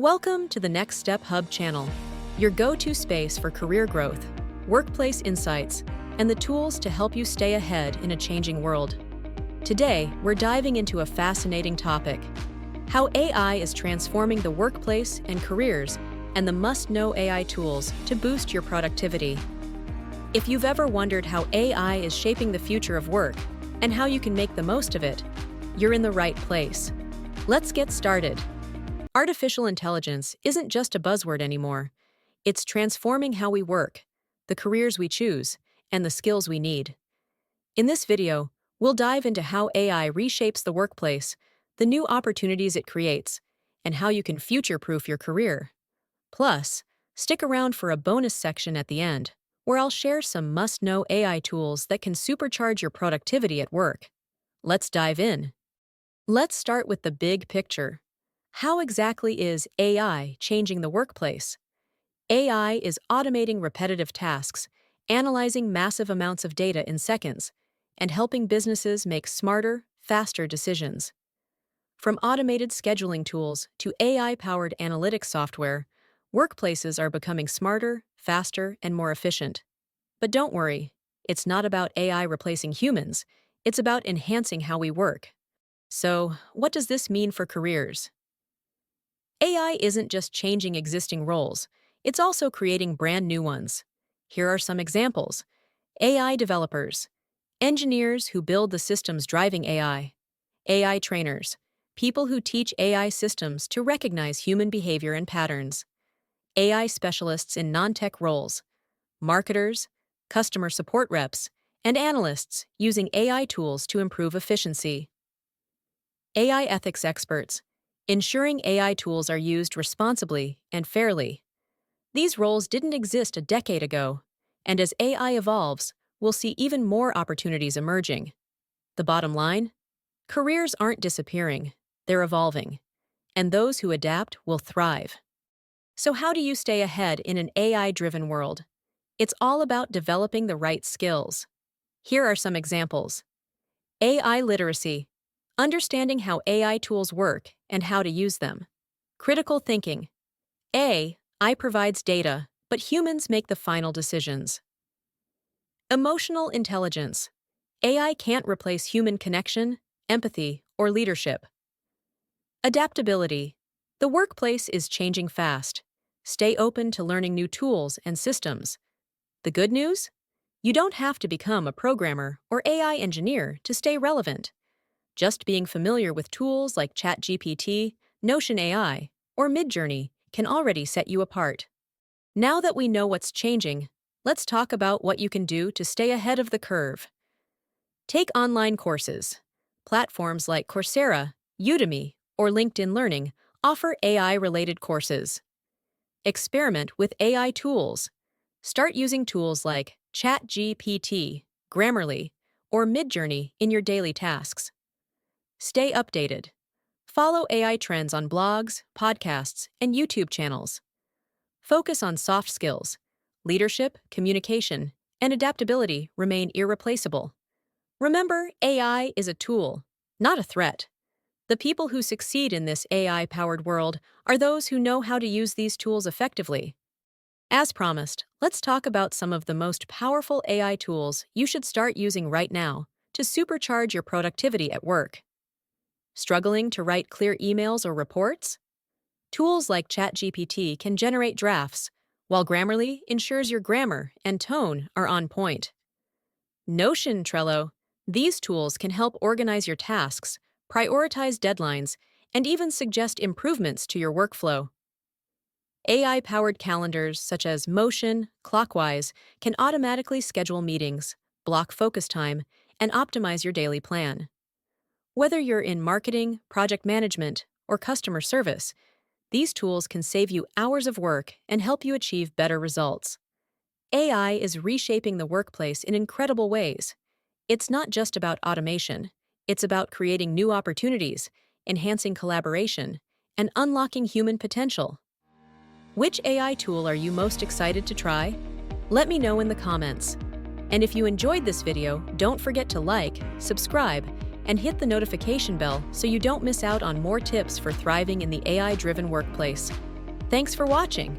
Welcome to the Next Step Hub channel, your go-to space for career growth, workplace insights, and the tools to help you stay ahead in a changing world. Today, we're diving into a fascinating topic: how AI is transforming the workplace and careers, and the must-know AI tools to boost your productivity. If you've ever wondered how AI is shaping the future of work and how you can make the most of it, you're in the right place. Let's get started. Artificial intelligence isn't just a buzzword anymore. It's transforming how we work, the careers we choose, and the skills we need. In this video, we'll dive into how AI reshapes the workplace, the new opportunities it creates, and how you can future-proof your career. Plus, stick around for a bonus section at the end, where I'll share some must-know AI tools that can supercharge your productivity at work. Let's dive in. Let's start with the big picture. How exactly is AI changing the workplace? AI is automating repetitive tasks, analyzing massive amounts of data in seconds, and helping businesses make smarter, faster decisions. From automated scheduling tools to AI-powered analytics software, workplaces are becoming smarter, faster, and more efficient. But don't worry, it's not about AI replacing humans, it's about enhancing how we work. So, what does this mean for careers? AI isn't just changing existing roles, it's also creating brand new ones. Here are some examples. AI developers, engineers who build the systems driving AI. AI trainers, people who teach AI systems to recognize human behavior and patterns. AI specialists in non-tech roles, marketers, customer support reps, and analysts using AI tools to improve efficiency. AI ethics experts, ensuring AI tools are used responsibly and fairly. These roles didn't exist a decade ago, and as AI evolves, we'll see even more opportunities emerging. The bottom line? Careers aren't disappearing, they're evolving, and those who adapt will thrive. So how do you stay ahead in an AI-driven world? It's all about developing the right skills. Here are some examples. AI literacy, understanding how AI tools work and how to use them. Critical thinking. AI provides data, but humans make the final decisions. Emotional intelligence. AI can't replace human connection, empathy, or leadership. Adaptability. The workplace is changing fast. Stay open to learning new tools and systems. The good news? You don't have to become a programmer or AI engineer to stay relevant. Just being familiar with tools like ChatGPT, Notion AI, or Midjourney can already set you apart. Now that we know what's changing, let's talk about what you can do to stay ahead of the curve. Take online courses. Platforms like Coursera, Udemy, or LinkedIn Learning offer AI-related courses. Experiment with AI tools. Start using tools like ChatGPT, Grammarly, or Midjourney in your daily tasks. Stay updated. Follow AI trends on blogs, podcasts, and YouTube channels. Focus on soft skills. Leadership, communication, and adaptability remain irreplaceable. Remember, AI is a tool, not a threat. The people who succeed in this AI-powered world are those who know how to use these tools effectively. As promised, let's talk about some of the most powerful AI tools you should start using right now to supercharge your productivity at work. Struggling to write clear emails or reports? Tools like ChatGPT can generate drafts, while Grammarly ensures your grammar and tone are on point. Notion, Trello. These tools can help organize your tasks, prioritize deadlines, and even suggest improvements to your workflow. AI-powered calendars such as Motion, Clockwise can automatically schedule meetings, block focus time, and optimize your daily plan. Whether you're in marketing, project management, or customer service, these tools can save you hours of work and help you achieve better results. AI is reshaping the workplace in incredible ways. It's not just about automation, it's about creating new opportunities, enhancing collaboration, and unlocking human potential. Which AI tool are you most excited to try? Let me know in the comments. And if you enjoyed this video, don't forget to like, subscribe, and hit the notification bell so you don't miss out on more tips for thriving in the AI-driven workplace. Thanks for watching.